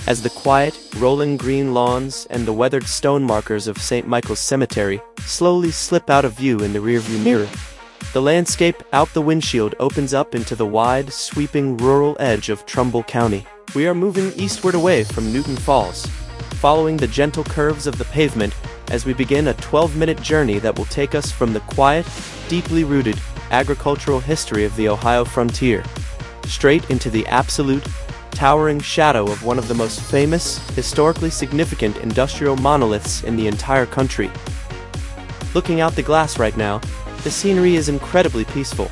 as the quiet, rolling green lawns and the weathered stone markers of St. Michael's Cemetery slowly slip out of view in the rearview mirror. The landscape out the windshield opens up into the wide, sweeping rural edge of Trumbull County. We are moving eastward away from Newton Falls, following the gentle curves of the pavement as we begin a 12-minute journey that will take us from the quiet, deeply rooted agricultural history of the Ohio frontier, straight into the absolute, towering shadow of one of the most famous, historically significant industrial monoliths in the entire country. Looking out the glass right now, the scenery is incredibly peaceful.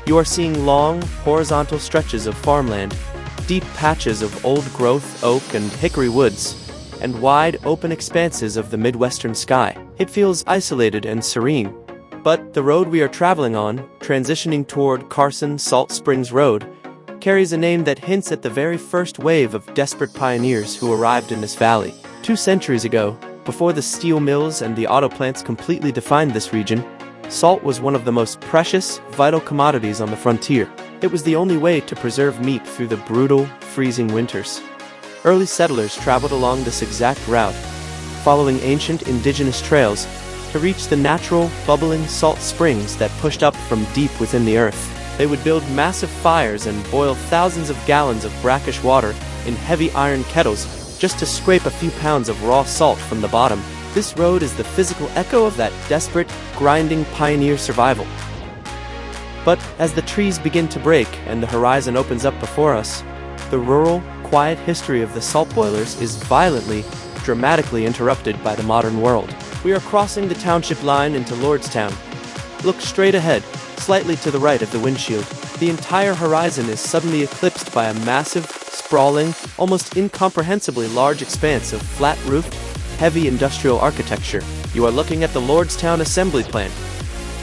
You are seeing long, horizontal stretches of farmland, deep patches of old-growth oak and hickory woods, and wide, open expanses of the Midwestern sky. It feels isolated and serene. But the road we are traveling on, transitioning toward Carson Salt Springs Road, carries a name that hints at the very first wave of desperate pioneers who arrived in this valley. 2 centuries ago, before the steel mills and the auto plants completely defined this region, salt was one of the most precious, vital commodities on the frontier. It was the only way to preserve meat through the brutal, freezing winters. Early settlers traveled along this exact route, following ancient indigenous trails to reach the natural, bubbling salt springs that pushed up from deep within the earth. They would build massive fires and boil thousands of gallons of brackish water in heavy iron kettles just to scrape a few pounds of raw salt from the bottom. This road is the physical echo of that desperate, grinding pioneer survival. But as the trees begin to break and the horizon opens up before us, the rural, quiet history of the salt boilers is violently, dramatically interrupted by the modern world. We are crossing the township line into Lordstown. Look straight ahead, slightly to the right of the windshield. The entire horizon is suddenly eclipsed by a massive, sprawling, almost incomprehensibly large expanse of flat-roofed, heavy industrial architecture. You are looking at the Lordstown assembly plant.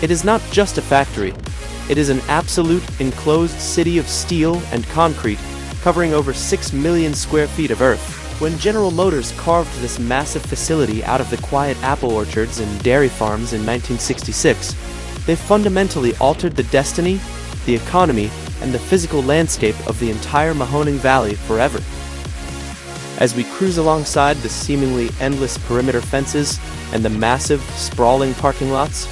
It is not just a factory. It is an absolute, enclosed city of steel and concrete, covering over 6 million square feet of earth. When General Motors carved this massive facility out of the quiet apple orchards and dairy farms in 1966, they fundamentally altered the destiny, the economy, and the physical landscape of the entire Mahoning Valley forever. As we cruise alongside the seemingly endless perimeter fences and the massive, sprawling parking lots,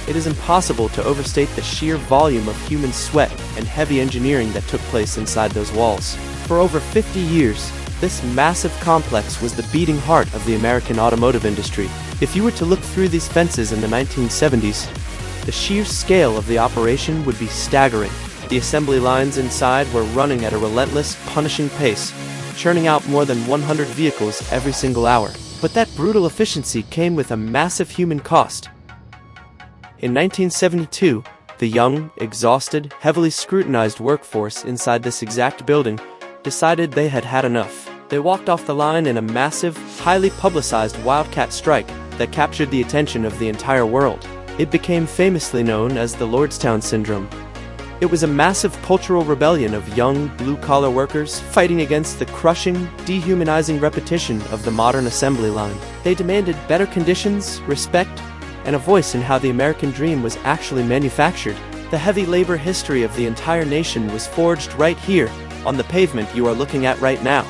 it is impossible to overstate the sheer volume of human sweat and heavy engineering that took place inside those walls. For over 50 years, this massive complex was the beating heart of the American automotive industry. If you were to look through these fences in the 1970s, the sheer scale of the operation would be staggering. The assembly lines inside were running at a relentless, punishing pace, churning out more than 100 vehicles every single hour. But that brutal efficiency came with a massive human cost. In 1972, the young, exhausted, heavily scrutinized workforce inside this exact building decided they had had enough. They walked off the line in a massive, highly publicized wildcat strike that captured the attention of the entire world. It became famously known as the Lordstown Syndrome. It was a massive cultural rebellion of young, blue-collar workers fighting against the crushing, dehumanizing repetition of the modern assembly line. They demanded better conditions, respect, and a voice in how the American dream was actually manufactured. The heavy labor history of the entire nation was forged right here, on the pavement you are looking at right now.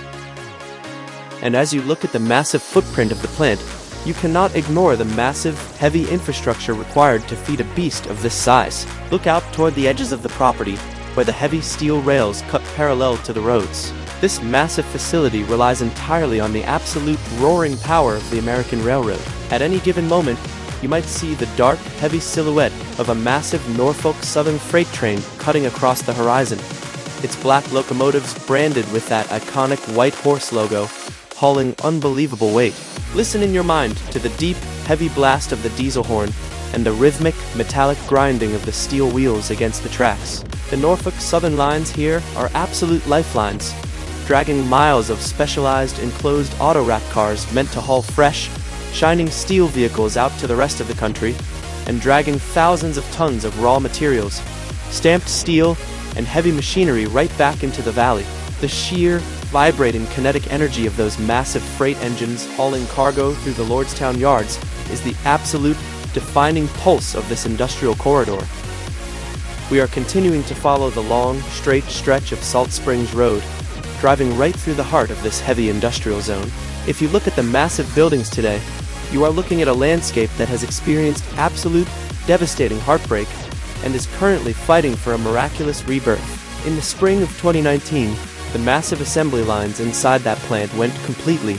And as you look at the massive footprint of the plant, you cannot ignore the massive, heavy infrastructure required to feed a beast of this size. Look out toward the edges of the property, where the heavy steel rails cut parallel to the roads. This massive facility relies entirely on the absolute roaring power of the American railroad. At any given moment, you might see the dark, heavy silhouette of a massive Norfolk Southern freight train cutting across the horizon. Its black locomotives branded with that iconic white horse logo, hauling unbelievable weight. Listen in your mind to the deep, heavy blast of the diesel horn and the rhythmic, metallic grinding of the steel wheels against the tracks. The Norfolk Southern lines here are absolute lifelines, dragging miles of specialized enclosed auto-rack cars meant to haul fresh, shining steel vehicles out to the rest of the country, and dragging thousands of tons of raw materials, stamped steel, and heavy machinery right back into the valley. The sheer, vibrating kinetic energy of those massive freight engines hauling cargo through the Lordstown yards is the absolute, defining pulse of this industrial corridor. We are continuing to follow the long, straight stretch of Salt Springs Road, driving right through the heart of this heavy industrial zone. If you look at the massive buildings today, you are looking at a landscape that has experienced absolute, devastating heartbreak and is currently fighting for a miraculous rebirth. In the spring of 2019, the massive assembly lines inside that plant went completely,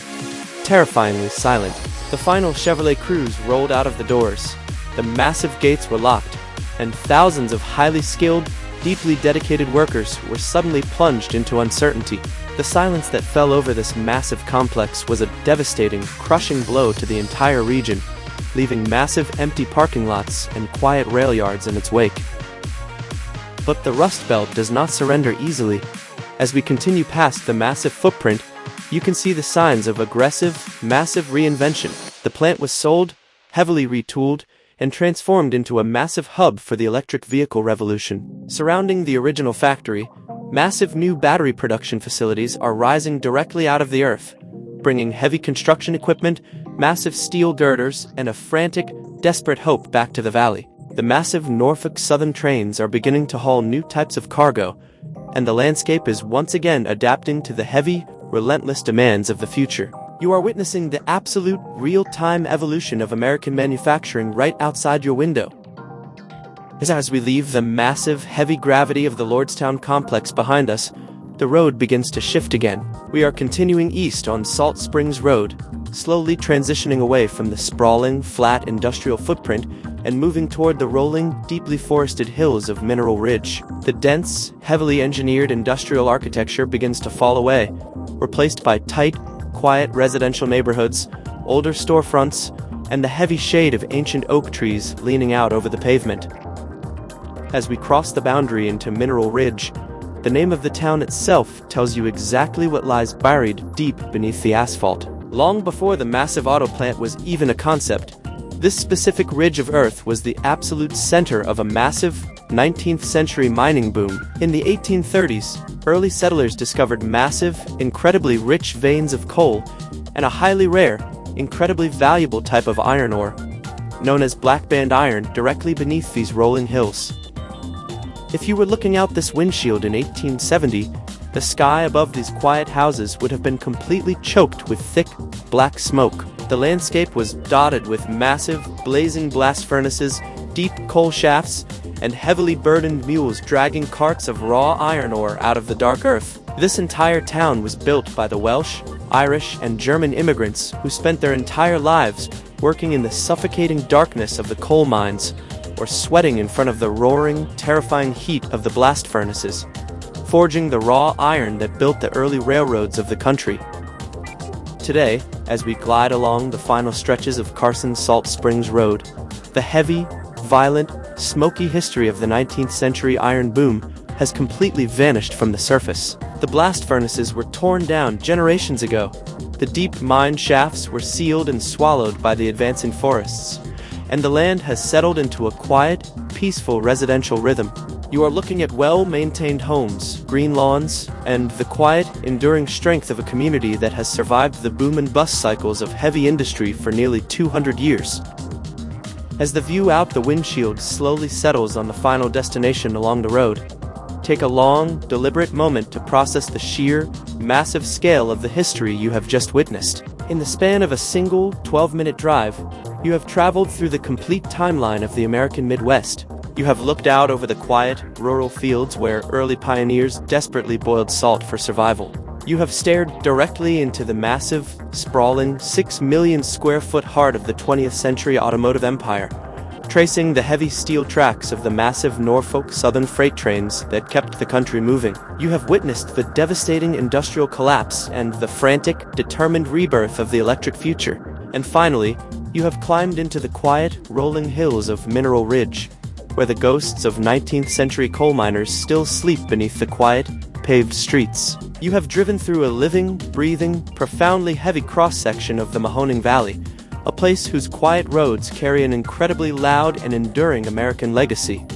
terrifyingly silent. The final Chevrolet Cruze rolled out of the doors, the massive gates were locked, and thousands of highly skilled, deeply dedicated workers were suddenly plunged into uncertainty. The silence that fell over this massive complex was a devastating, crushing blow to the entire region, leaving massive empty parking lots and quiet rail yards in its wake. But the Rust Belt does not surrender easily. As we continue past the massive footprint, you can see the signs of aggressive, massive reinvention. The plant was sold, heavily retooled, and transformed into a massive hub for the electric vehicle revolution. Surrounding the original factory, massive new battery production facilities are rising directly out of the earth, bringing heavy construction equipment, massive steel girders, and a frantic, desperate hope back to the valley. The massive Norfolk Southern trains are beginning to haul new types of cargo, and the landscape is once again adapting to the heavy, relentless demands of the future. You are witnessing the absolute, real-time evolution of American manufacturing right outside your window. As we leave the massive, heavy gravity of the Lordstown complex behind us, the road begins to shift again. We are continuing east on Salt Springs Road, slowly transitioning away from the sprawling, flat industrial footprint and moving toward the rolling, deeply forested hills of Mineral Ridge. The dense, heavily engineered industrial architecture begins to fall away, replaced by tight, quiet residential neighborhoods, older storefronts, and the heavy shade of ancient oak trees leaning out over the pavement. As we cross the boundary into Mineral Ridge, the name of the town itself tells you exactly what lies buried deep beneath the asphalt. Long before the massive auto plant was even a concept, this specific ridge of earth was the absolute center of a massive 19th century mining boom. In the 1830s, early settlers discovered massive, incredibly rich veins of coal and a highly rare, incredibly valuable type of iron ore, known as black band iron, directly beneath these rolling hills. If you were looking out this windshield in 1870, the sky above these quiet houses would have been completely choked with thick, black smoke. The landscape was dotted with massive, blazing blast furnaces, deep coal shafts, and heavily burdened mules dragging carts of raw iron ore out of the dark earth. This entire town was built by the Welsh, Irish, and German immigrants who spent their entire lives working in the suffocating darkness of the coal mines, or sweating in front of the roaring, terrifying heat of the blast furnaces, forging the raw iron that built the early railroads of the country. Today, as we glide along the final stretches of Carson's Salt Springs Road, the heavy, violent, smoky history of the 19th century iron boom has completely vanished from the surface. The blast furnaces were torn down generations ago. The deep mine shafts were sealed and swallowed by the advancing forests, and the land has settled into a quiet, peaceful residential rhythm. You are looking at well-maintained homes, green lawns, and the quiet, enduring strength of a community that has survived the boom and bust cycles of heavy industry for nearly 200 years. As the view out the windshield slowly settles on the final destination along the road, take a long, deliberate moment to process the sheer, massive scale of the history you have just witnessed. In the span of a single 12-minute drive, you have traveled through the complete timeline of the American Midwest. You have looked out over the quiet, rural fields where early pioneers desperately boiled salt for survival. You have stared directly into the massive, sprawling, 6 million square foot heart of the 20th century automotive empire, tracing the heavy steel tracks of the massive Norfolk Southern freight trains that kept the country moving. You have witnessed the devastating industrial collapse and the frantic, determined rebirth of the electric future. And finally, you have climbed into the quiet, rolling hills of Mineral Ridge, where the ghosts of 19th century coal miners still sleep beneath the quiet, paved streets. You have driven through a living, breathing, profoundly heavy cross-section of the Mahoning Valley, a place whose quiet roads carry an incredibly loud and enduring American legacy.